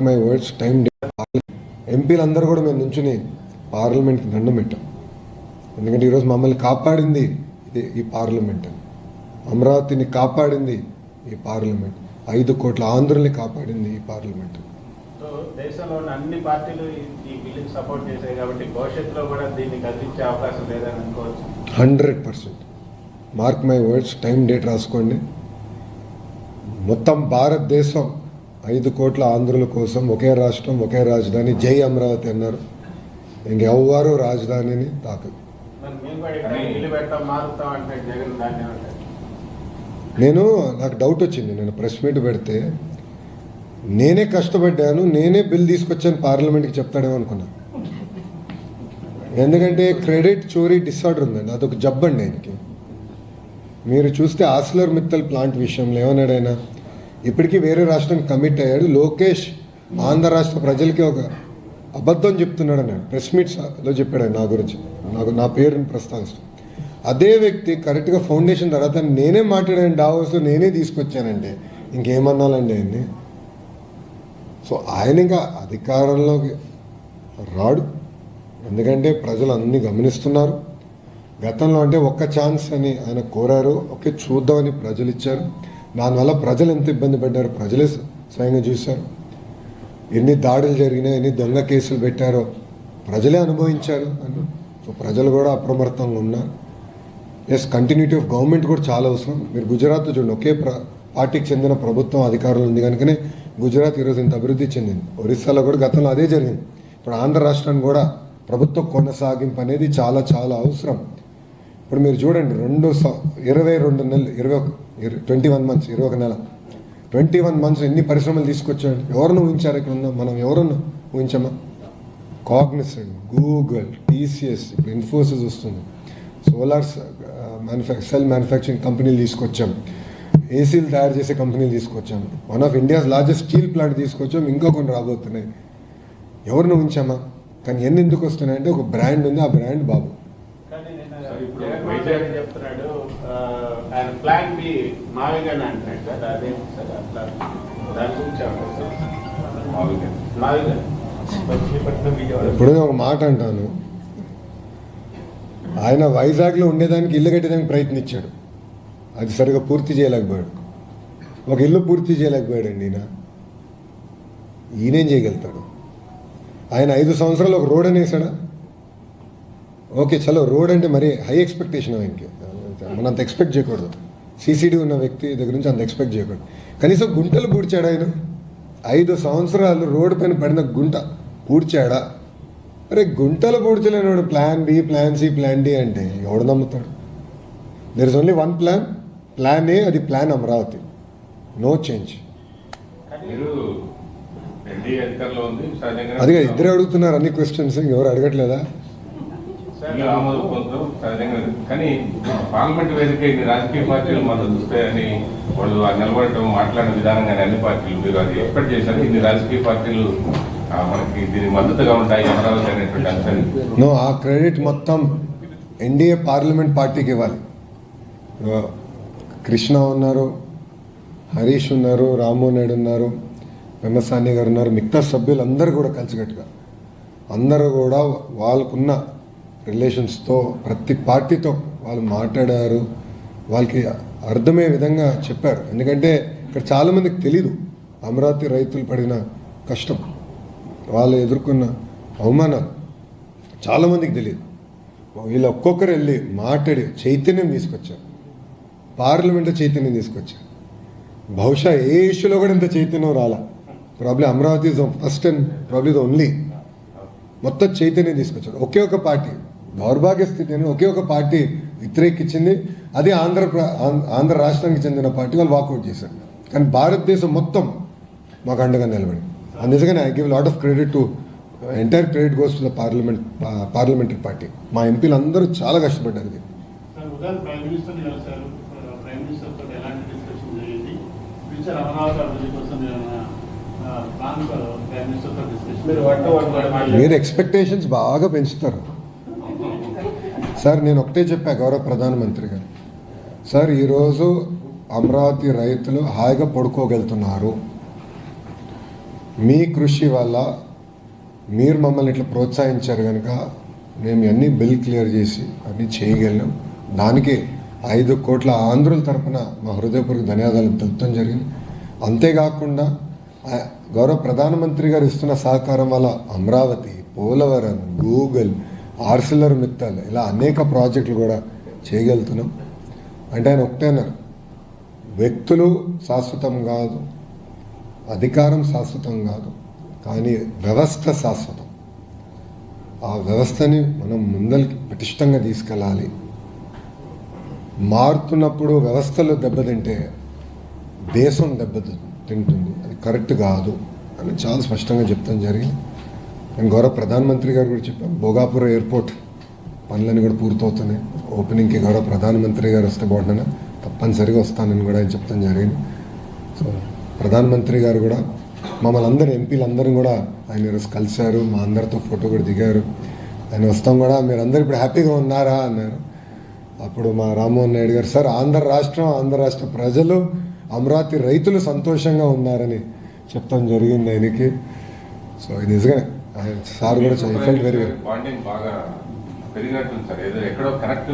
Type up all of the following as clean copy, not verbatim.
My words time ఎంపీలందరూ కూడా మేము నుంచుని పార్లమెంట్కి దండం పెట్టాం. ఎందుకంటే ఈరోజు మమ్మల్ని కాపాడింది ఈ పార్లమెంట్, అమరావతిని కాపాడింది ఈ పార్లమెంట్, 5 కోట్ల ఆంధ్రుల్ని కాపాడింది ఈ పార్లమెంట్. దేశంలో ఉన్న అన్ని పార్టీలు ఈ బిల్లుకి సపోర్ట్ చేశాయి కాబట్టి భవిష్యత్తులో కూడా దీన్ని కదిలించే అవకాశం లేదని అనుకోవచ్చు. 100%. Mark my words, time date రాసుకోండి. మొత్తం భారతదేశం 5 కోట్ల ఆంధ్రుల కోసం ఒకే రాష్ట్రం ఒకే రాజధాని, జై అమరావతి అన్నారు. ఇంకెవ్వరూ రాజధానిని తాకదు. నాకు డౌట్ వచ్చింది, నేను ప్రెస్ మీట్ పెడితే నేనే కష్టపడ్డాను, నేనే బిల్ తీసుకొచ్చాను పార్లమెంట్కి చెప్తాడేమో అనుకున్నా. ఎందుకంటే క్రెడిట్ చోరీ డిసార్డర్ ఉందండి, అదొక జబ్బండి ఆయనకి. మీరు చూస్తే ఆస్లర్ మిత్తల్ ప్లాంట్ విషయంలో ఏమన్నాడు ఆయన, ఇప్పటికీ వేరే రాష్ట్రానికి కమిట్ అయ్యాడు, లోకేష్ ఆంధ్ర రాష్ట్ర ప్రజలకి ఒక అబద్ధం చెప్తున్నాడు అన్నాడు. ప్రెస్ మీట్స్లో చెప్పాడు ఆయన నా గురించి, నా పేరుని ప్రస్తావిస్తాను. అదే వ్యక్తి కరెక్ట్గా ఫౌండేషన్ తర్వాత నేనే మాట్లాడాను డావోస్లో, నేనే తీసుకొచ్చానంటే ఇంకేమన్నాలండి ఆయన్ని. సో ఆయన ఇంకా అధికారంలోకి రాడు, ఎందుకంటే ప్రజలు అన్నీ గమనిస్తున్నారు. గతంలో అంటే ఒక్క ఛాన్స్ అని ఆయన కోరారు, ఓకే చూద్దామని ప్రజలు ఇచ్చారు. దానివల్ల ప్రజలు ఎంత ఇబ్బంది పడ్డారో ప్రజలే స్వయంగా చూశారు. ఎన్ని దాడులు జరిగినాయి, ఎన్ని దొంగ కేసులు పెట్టారో ప్రజలే అనుభవించారు. సో ప్రజలు కూడా అప్రమత్తంగా ఉన్నారు. ఎస్, కంటిన్యూటీ ఆఫ్ గవర్నమెంట్ కూడా చాలా అవసరం. మీరు గుజరాత్ చూడండి, ఒకే పార్టీకి చెందిన ప్రభుత్వం అధికారంలో ఉంది కనుకనే గుజరాత్ ఈరోజు ఇంత అభివృద్ధి చెందింది. ఒరిస్సాలో కూడా గతంలో అదే జరిగింది. ఇప్పుడు ఆంధ్ర రాష్ట్రానికి కూడా ప్రభుత్వ కొనసాగింపు అనేది చాలా చాలా అవసరం. ఇప్పుడు మీరు చూడండి, 22 నెలలు 21 మంత్స్ 21 నెల 21 మంత్స్ ఎన్ని పరిశ్రమలు తీసుకొచ్చాడు. ఎవరిని ఊహించారు? ఇక్కడ ఉందా మనం ఎవరన్నా ఊహించామా? కాగ్నిసెంట్, గూగుల్, టీసీఎస్, ఇప్పుడు ఇన్ఫోసిస్ వస్తుంది, సోలార్ సెల్ మ్యానుఫ్యాక్చరింగ్ కంపెనీలు తీసుకొచ్చాం, ఏసీలు తయారు చేసే కంపెనీలు తీసుకొచ్చాం, one of India's largest steel plant తీసుకొచ్చాం, ఇంకా కొన్ని రాబోతున్నాయి. ఎవరిని ఊహించామా? కానీ ఎన్ని ఎందుకు వస్తున్నాయంటే ఒక బ్రాండ్ ఉంది, ఆ బ్రాండ్ బాబు. ఎప్పుడూ ఒక మాట అంటాను, ఆయన వైజాగ్లో ఉండేదానికి ఇల్లు కట్టేదానికి ప్రయత్నించాడు, అది సరిగా పూర్తి చేయలేకపోయాడు. ఒక ఇల్లు పూర్తి చేయలేకపోయాడండి ఈయనేం చేయగలుగుతాడు? ఆయన 5 సంవత్సరాలు ఒక రోడ్ అనేసాడా? ఓకే చలో, రోడ్ అంటే మరి హై ఎక్స్పెక్టేషన్ ఆయనకి, మనం అంత ఎక్స్పెక్ట్ చేయకూడదు. సిసిడి ఉన్న వ్యక్తి దగ్గర నుంచి అంత ఎక్స్పెక్ట్ చేయకూడదు. కనీసం గుంటలు పూడ్చాడు ఆయన. 5 సంవత్సరాలు రోడ్డు పైన పడిన గుంట పూడ్చాడా? అరే గుంటలు పూడ్చలేనాడు. Plan B, plan C, plan D అంటే ఎవడు నమ్ముతాడు? There is only one plan, plan A, అది ప్లాన్ అమరావతి, నో చేంజ్. అదిగా ఇద్దరే అడుగుతున్నారు అన్ని క్వశ్చన్స్, ఎవరు అడగట్లేదా? కానీ పార్లమెంట్ వేదిక రాజకీయ పార్టీలు మద్దతు వస్తాయని వాళ్ళు నిలబడటం, మాట్లాడిన విధానం కానీ అన్ని పార్టీలు మీరు అది ఎక్స్పెక్ట్ చేశారు? ఇన్ని రాజకీయ పార్టీలు మనకి దీనికి మద్దతుగా ఉంటాయి అమరావతి అనేటువంటి అంశాన్ని. నో, ఆ క్రెడిట్ మొత్తం ఎన్డీఏ పార్లమెంట్ పార్టీకి ఇవ్వాలి. కృష్ణ ఉన్నారు, హరీష్ ఉన్నారు, రామ్మోహన్ నాయుడు ఉన్నారు, వెమ్మసాని గారు ఉన్నారు, మిగతా సభ్యులందరూ కూడా కలిసికట్టుగా అందరూ కూడా వాళ్ళకున్న రిలేషన్స్తో ప్రతి పార్టీతో వాళ్ళు మాట్లాడారు, వాళ్ళకి అర్థమయ్యే విధంగా చెప్పారు. ఎందుకంటే ఇక్కడ చాలామందికి తెలీదు అమరావతి రైతులు పడిన కష్టం, వాళ్ళు ఎదుర్కొన్న అవమానాలు చాలామందికి తెలియదు. వీళ్ళు ఒక్కొక్కరు వెళ్ళి మాట్లాడి చైతన్యం తీసుకొచ్చారు, పార్లమెంట్లో చైతన్యం తీసుకొచ్చారు. బహుశా ఏ ఇష్యూలో కూడా ఇంత చైతన్యం రాలా. Probably Amaravati is first and probably the only. మొత్తం చైతన్యం తీసుకొచ్చారు. ఒకే ఒక పార్టీ, దౌర్భాగ్య స్థితిని ఒకే ఒక పార్టీ వ్యతిరేకించింది, అది ఆంధ్ర రాష్ట్రానికి చెందిన పార్టీ. వాళ్ళు వాకౌట్ చేశారు. కానీ భారతదేశం మొత్తం మాకు అండగా నిలబడి, అందుకని I give lot of credit to entire credit goes to the parliamentary party. మా ఎంపీలు అందరూ చాలా కష్టపడ్డారు. ఇది మీరు ఎక్స్పెక్టేషన్స్ బాగా పెంచుతారు సార్. నేను ఒకటే చెప్పా గౌరవ ప్రధానమంత్రి గారు, సార్ ఈరోజు అమరావతి రైతులు హాయిగా పడుకోగలుగుతున్నారు. మీ కృషి వల్ల మీరు మమ్మల్ని ఇట్లా ప్రోత్సహించారు కనుక మేము అన్నీ బిల్ క్లియర్ చేసి అన్నీ చేయగలిగాం. దానికి 5 కోట్ల ఆంధ్రుల తరపున మా హృదయపూర్వక ధన్యవాదాలు తెలుపడం జరిగింది. అంతేకాకుండా గౌరవ ప్రధానమంత్రి గారు ఇస్తున్న సహకారం వల్ల అమరావతి, పోలవరం, గూగుల్, ఆర్సిలర్ మిత్తల్ ఇలా అనేక ప్రాజెక్టులు కూడా చేయగలుగుతున్నాం. అంటే ఆయన ఒకటే అన్నారు, వ్యక్తులు శాశ్వతం కాదు, అధికారం శాశ్వతం కాదు, కానీ వ్యవస్థ శాశ్వతం. ఆ వ్యవస్థని మనం ముందరికి పటిష్టంగా తీసుకెళ్ళాలి. మారుతున్నప్పుడు వ్యవస్థలు దెబ్బతింటే దేశం దెబ్బతింటుంది, అది కరెక్ట్ కాదు అని చాలా స్పష్టంగా చెప్తాను జరిగింది. నేను గౌరవ ప్రధానమంత్రి గారు కూడా చెప్పాను, భోగాపురం ఎయిర్పోర్ట్ పనులన్నీ కూడా పూర్తవుతున్నాయి. ఓపెనింగ్కి గౌరవ ప్రధానమంత్రి గారు వస్తే బాగుంటున్నా, తప్పనిసరిగా వస్తానని కూడా ఆయన చెప్తాను జరిగింది. సో ప్రధానమంత్రి గారు కూడా మమ్మల్ని అందరూ ఎంపీలందరూ కూడా ఆయన ఈరోజు కలిశారు, మా అందరితో ఫోటో కూడా దిగారు. ఆయన వస్తాం కూడా మీరు అందరు ఇప్పుడు హ్యాపీగా ఉన్నారా అన్నారు. అప్పుడు మా రామ్మోహన్ నాయుడు గారు, సార్ ఆంధ్ర రాష్ట్ర ప్రజలు, అమరావతి రైతులు సంతోషంగా ఉన్నారని చెప్తాం జరిగింది ఆయనకి. సో ఇది నిజంగా ఆయన సార్ కూడా ఫెల్ట్ వెరీ వెరీ బాండింగ్ బాగా పెరిగినట్టుంది సార్. ఏదో ఎక్కడో కరెక్ట్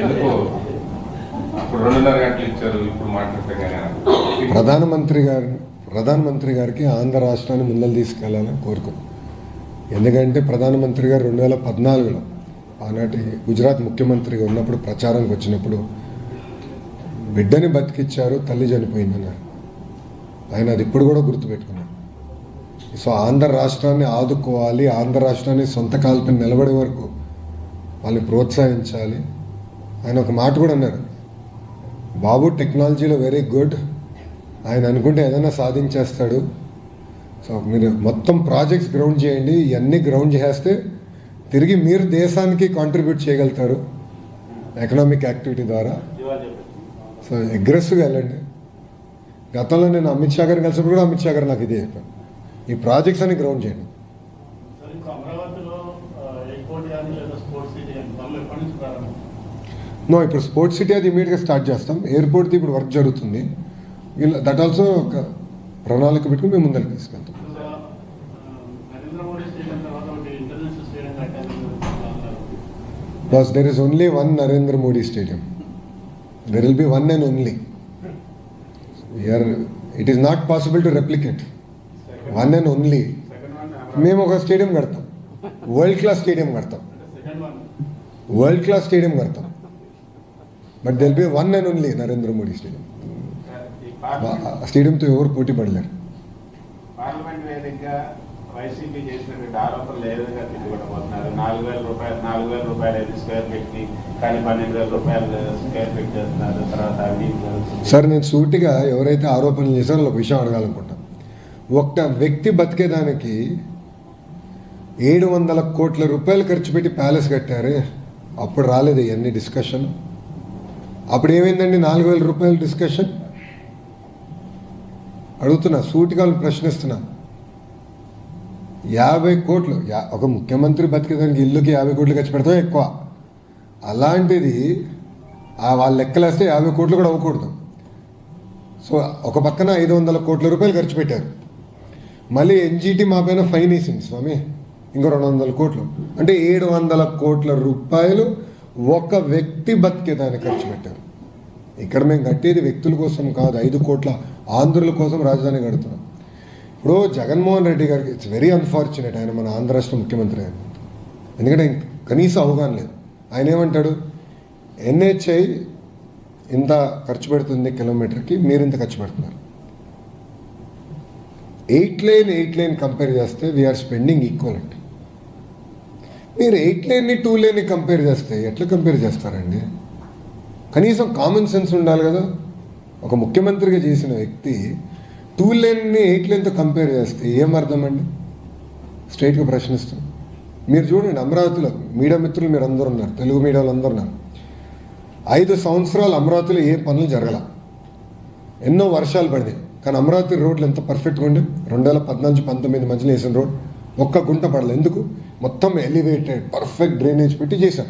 ఎందుకో అప్పుడు 2.5 గంటలు ఇచ్చారు, ఇప్పుడు మాట్లాడతాం. ప్రధానమంత్రి గారికి ఆంధ్ర రాష్ట్రాన్ని ముందలు తీసుకెళ్లాలని కోరుకున్నాం. ఎందుకంటే ప్రధానమంత్రి గారు 2014లో ఆనాటి గుజరాత్ ముఖ్యమంత్రిగా ఉన్నప్పుడు ప్రచారానికి వచ్చినప్పుడు బిడ్డని బతికిచ్చారు, తల్లి చనిపోయిందన్నారు. ఆయన అది ఇప్పుడు కూడా గుర్తుపెట్టుకున్నారు. సో ఆంధ్ర రాష్ట్రాన్ని ఆదుకోవాలి, ఆంధ్ర రాష్ట్రాన్ని సొంత కాల్పని నిలబడే వరకు వాళ్ళని ప్రోత్సహించాలి. ఆయన ఒక మాట కూడా అన్నారు, బాబు టెక్నాలజీలో వెరీ గుడ్, ఆయన అనుకుంటే ఏదైనా సాధించేస్తాడు. సో మీరు మొత్తం ప్రాజెక్ట్స్ గ్రౌండ్ చేయండి, ఇవన్నీ గ్రౌండ్ చేస్తే తిరిగి మీరు దేశానికి కాంట్రిబ్యూట్ చేయగలుగుతారు ఎకనామిక్ యాక్టివిటీ ద్వారా. సో అగ్రెసివ్గా వెళ్ళండి. గతంలో నేను అమిత్ షా గారిని కలిసినప్పుడు కూడా అమిత్ షా గారు నాకు ఇదే చెప్పాను, ఈ ప్రాజెక్ట్స్ అన్ని గ్రౌండ్ చేయండి. నో, ఇప్పుడు స్పోర్ట్స్ సిటీ అది ఇమీడియట్గా స్టార్ట్ చేస్తాం. ఎయిర్పోర్ట్ది ఇప్పుడు వర్క్ జరుగుతుంది. దట్ ఆల్సో ఒక ప్రణాళిక పెట్టుకుని మేము ముందరికి తీసుకెళ్తాం. Because there is only one Narendra Modi Stadium. There will be one and only. It is not possible to replicate. One and only. మేము ఒక స్టేడియం కడతాం, వరల్డ్ క్లాస్ స్టేడియం కడతాం, but there'll be one and only Narendra Modi stadium. స్టేడియంతో ఎవరు పోటీ పడలేరు. Parliament వేదికగా YCP చేసినటువంటి ఆరోపణలు ఏ విధంగా తిట్టుకోవడబోతున్నారు? 4,000 రూపాయలు స్క్వేర్ ఫీట్ కి, కానీ 12,000 రూపాయలు స్క్వేర్ ఫీట్ చేస్తున్నారు. తర్వాత అవినీతి. సార్ నేను సూటిగా ఎవరైతే ఆరోపణలు చేశారో ఒక విషయం అడగాలనుకుంటాను. ఒక వ్యక్తి బతికేదానికి 700 కోట్ల రూపాయలు ఖర్చు పెట్టి ప్యాలెస్ కట్టారే, అప్పుడు రాలేదు ఇవన్నీ డిస్కషన్. అప్పుడు ఏమైందండి 4,000 రూపాయల డిస్కషన్? అడుగుతున్నా, సూటిగా ప్రశ్నిస్తున్నా. 50 కోట్లు ఒక ముఖ్యమంత్రి బతికేదానికి ఇల్లుకి 50 కోట్లు ఖర్చు పెడతాం ఎక్కువ. అలాంటిది వాళ్ళు లెక్కలేస్తే 50 కోట్లు కూడా అవ్వకూడదు. సో ఒక పక్కన 500 కోట్ల రూపాయలు ఖర్చు పెట్టారు. మళ్ళీ ఎన్జీటీ మా పైన ఫైన్ వేసింది స్వామి, ఇంకో 200 కోట్లు. అంటే 700 కోట్ల రూపాయలు ఒక వ్యక్తి బతికేదానికి ఖర్చు పెట్టారు. ఇక్కడ మేము కట్టేది వ్యక్తుల కోసం కాదు, 5 కోట్ల ఆంధ్రుల కోసం రాజధాని కడుతున్నాం. ఇప్పుడు జగన్మోహన్ రెడ్డి గారికి ఇట్స్ వెరీ అన్ఫార్చునేట్, ఆయన మన ఆంధ్ర రాష్ట్ర ముఖ్యమంత్రి ఆయన, ఎందుకంటే కనీసం అవగాహన లేదు. ఆయన ఏమంటాడు, ఎన్హెచ్ఐ ఇంత ఖర్చు పెడుతుంది కిలోమీటర్కి, మీరు ఇంత ఖర్చు పెడుతున్నారు. 8 లైన్ కంపేర్ చేస్తే వీఆర్ స్పెండింగ్ ఈక్వల్ అండి. మీరు 8 లైన్ని 2 లైన్ని కంపేర్ చేస్తే ఎట్లా కంపేర్ చేస్తారండి? కనీసం కామన్ సెన్స్ ఉండాలి కదా. ఒక ముఖ్యమంత్రిగా చేసిన వ్యక్తి 2 లైన్ని 8 లైన్తో కంపేర్ చేస్తే ఏం అర్థం అండి? స్ట్రైట్గా ప్రశ్నిస్తాం. మీరు చూడండి, అమరావతిలో మీడియా మిత్రులు మీరు అందరూ ఉన్నారు, తెలుగు మీడియాలో అందరూ ఉన్నారు. 5 సంవత్సరాలు అమరావతిలో ఏ పనులు జరగల, ఎన్నో వర్షాలు పడింది, కానీ అమరావతి రోడ్లు ఎంత పర్ఫెక్ట్గా ఉండే. 2014-19 మధ్యలో వేసిన రోడ్ ఒక్క గుంట పడలేదు. ఎందుకు? మొత్తం ఎలివేటెడ్ పర్ఫెక్ట్ డ్రైనేజ్ పెట్టి చేశాం.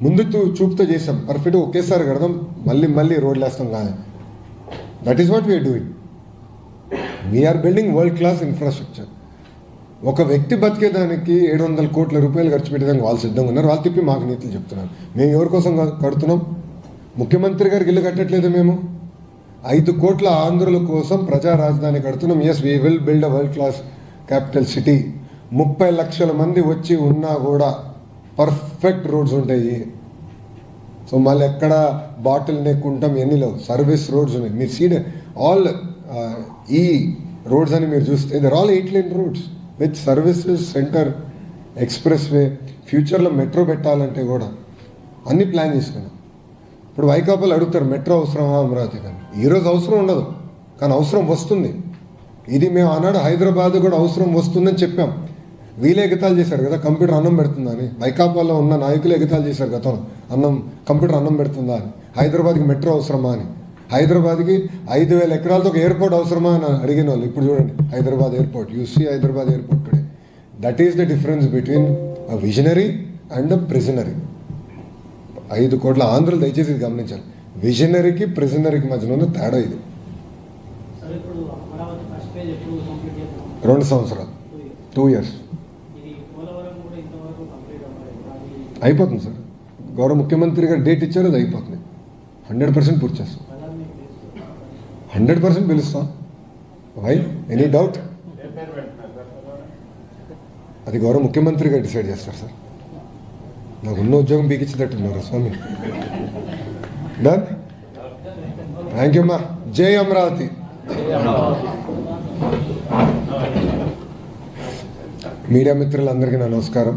ముందు చూపుతో చేసాం, పర్ఫెక్ట్గా ఒకేసారి కడదాం, మళ్ళీ రోడ్లు వేస్తాం కాదు. That is what we're doing. We're building world class infrastructure. ఒక వ్యక్తి బతికేదానికి 700 కోట్ల రూపాయలు ఖర్చు పెట్టేదానికి వాళ్ళు సిద్ధంగా ఉన్నారు. వాళ్ళు తిప్పి మాకు నీతులు చెప్తున్నారు. మేము ఎవరి కోసం కడుతున్నాం? ముఖ్యమంత్రి గారికి ఇల్లు కట్టట్లేదు మేము. 5 కోట్ల ఆంధ్రుల కోసం ప్రజా రాజధాని కడుతున్నాం. Yes, we will build a world class capital city. 30 లక్షల మంది వచ్చి ఉన్నా కూడా పర్ఫెక్ట్ రోడ్స్ ఉంటాయి. సో మళ్ళీ ఎక్కడ బాటిల్ నెక్ ఉంటాం ఎన్ని లేవు. సర్వీస్ రోడ్స్ ఉన్నాయి. మీరు సీడ్ ఆల్ ఈ రోడ్స్ అని మీరు చూస్తే there all 8 lane roads with services centre, expressway. ఫ్యూచర్లో మెట్రో పెట్టాలంటే కూడా అన్ని ప్లాన్ చేసుకున్నాం. ఇప్పుడు వైకాపాలు అడుగుతారు మెట్రో అవసరమా అమరావతి కానీ. ఈరోజు అవసరం ఉండదు కానీ అవసరం వస్తుంది. ఇది మేము ఆనాడు హైదరాబాద్ కూడా అవసరం వస్తుందని చెప్పాం. వీళ్ళే ఎగతాలు చేశారు కదా కంప్యూటర్ అన్నం పెడుతుందా అని. వైకాపాలో ఉన్న నాయకులు ఎగతాలు చేశారు గతం, కంప్యూటర్ అన్నం పెడుతుందా అని. హైదరాబాద్కి మెట్రో అవసరమా అని. హైదరాబాద్కి 5,000 ఎకరాలతో ఒక ఎయిర్పోర్ట్ అవసరమా అని అడిగిన వాళ్ళు ఇప్పుడు చూడండి Hyderabad airport. You see Hyderabad airport today. That is the difference between a visionary and a prisonary. 5 కోట్ల ఆంధ్రులు దయచేసి ఇది గమనించాలి. విజనరీకి ప్రిజనరీకి మధ్యన ఉన్న తేడా ఇది. 2 సంవత్సరాలు, 2 years అయిపోతుంది సార్. గౌరవ ముఖ్యమంత్రి గారు డేట్ ఇచ్చారు, అది అయిపోతుంది. 100% పూర్తి చేస్తాం. 100% పిలుస్తాం. Why any doubt? అది గౌరవ ముఖ్యమంత్రి గారు డిసైడ్ చేస్తారు సార్. నాకు ఉన్న ఉద్యోగం పీకించేటట్టున్నారు స్వామి. డన్. థ్యాంక్ యూ అమ్మా. జై అమరావతి. మీడియా మిత్రులందరికీ నా నమస్కారం.